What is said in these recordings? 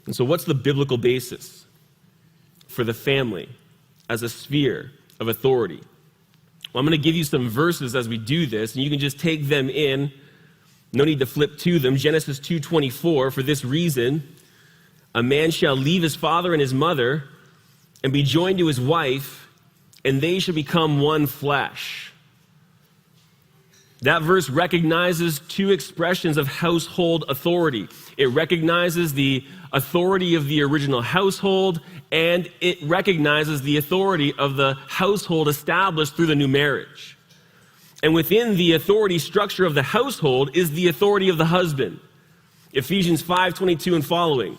And so what's the biblical basis for the family as a sphere of authority? Well, I'm going to give you some verses as we do this, and you can just take them in. No need to flip to them. Genesis 2:24, for this reason, a man shall leave his father and his mother and be joined to his wife, and they shall become one flesh. That verse recognizes two expressions of household authority. It recognizes the authority of the original household, and it recognizes the authority of the household established through the new marriage. And within the authority structure of the household is the authority of the husband. Ephesians 5:22 and following.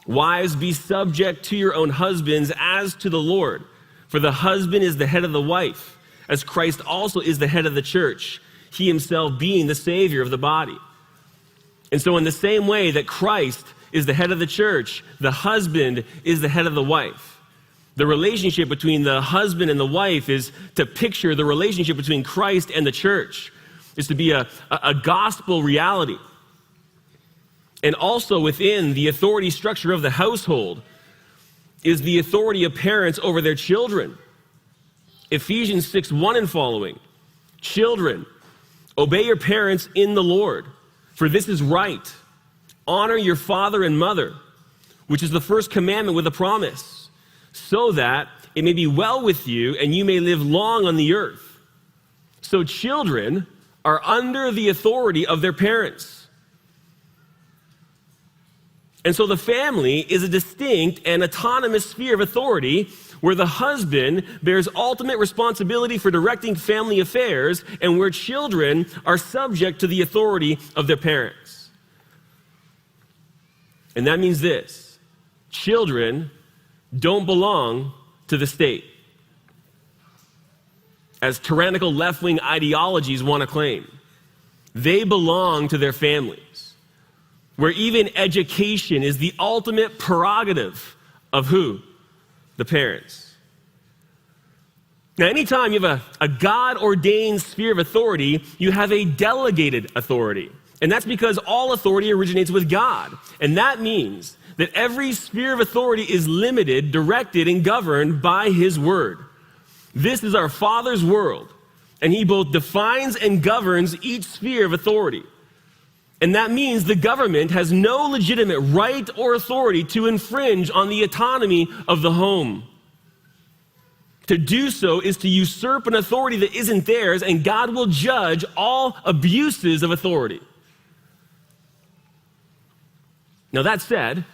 Wives, be subject to your own husbands as to the Lord. For the husband is the head of the wife, as Christ also is the head of the church, he himself being the Savior of the body. And so in the same way that Christ is the head of the church, the husband is the head of the wife. The relationship between the husband and the wife is to picture the relationship between Christ and the church. It's to be a gospel reality. And also within the authority structure of the household is the authority of parents over their children. Ephesians 6:1 and following. Children, obey your parents in the Lord, for this is right. Honor your father and mother, which is the first commandment with a promise, so that it may be well with you and you may live long on the earth. So children are under the authority of their parents. And so the family is a distinct and autonomous sphere of authority where the husband bears ultimate responsibility for directing family affairs and where children are subject to the authority of their parents. And that means this: children don't belong to the state, as tyrannical left-wing ideologies want to claim. They belong to their families, where even education is the ultimate prerogative of who? The parents. Now, anytime you have a God-ordained sphere of authority, you have a delegated authority. And that's because all authority originates with God. And that means that every sphere of authority is limited, directed, and governed by His Word. This is our Father's world, and He both defines and governs each sphere of authority. And that means the government has no legitimate right or authority to infringe on the autonomy of the home. To do so is to usurp an authority that isn't theirs, and God will judge all abuses of authority. Now, that said,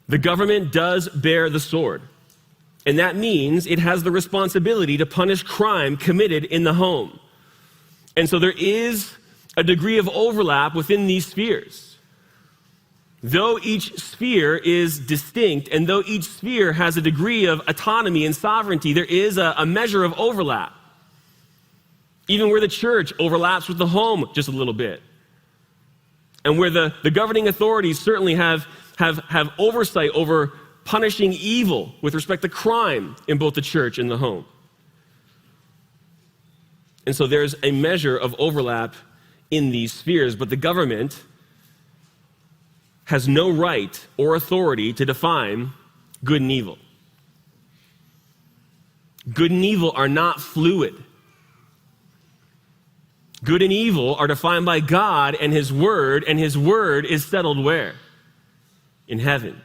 the government does bear the sword, and that means it has the responsibility to punish crime committed in the home. And so there is a degree of overlap within these spheres. Though each sphere is distinct, and though each sphere has a degree of autonomy and sovereignty, there is a measure of overlap. Even where the church overlaps with the home just a little bit. And where the governing authorities certainly have oversight over punishing evil with respect to crime in both the church and the home. And so there's a measure of overlap in these spheres, but the government has no right or authority to define good and evil. Good and evil are not fluid. Good and evil are defined by God and His Word is settled where? In heaven.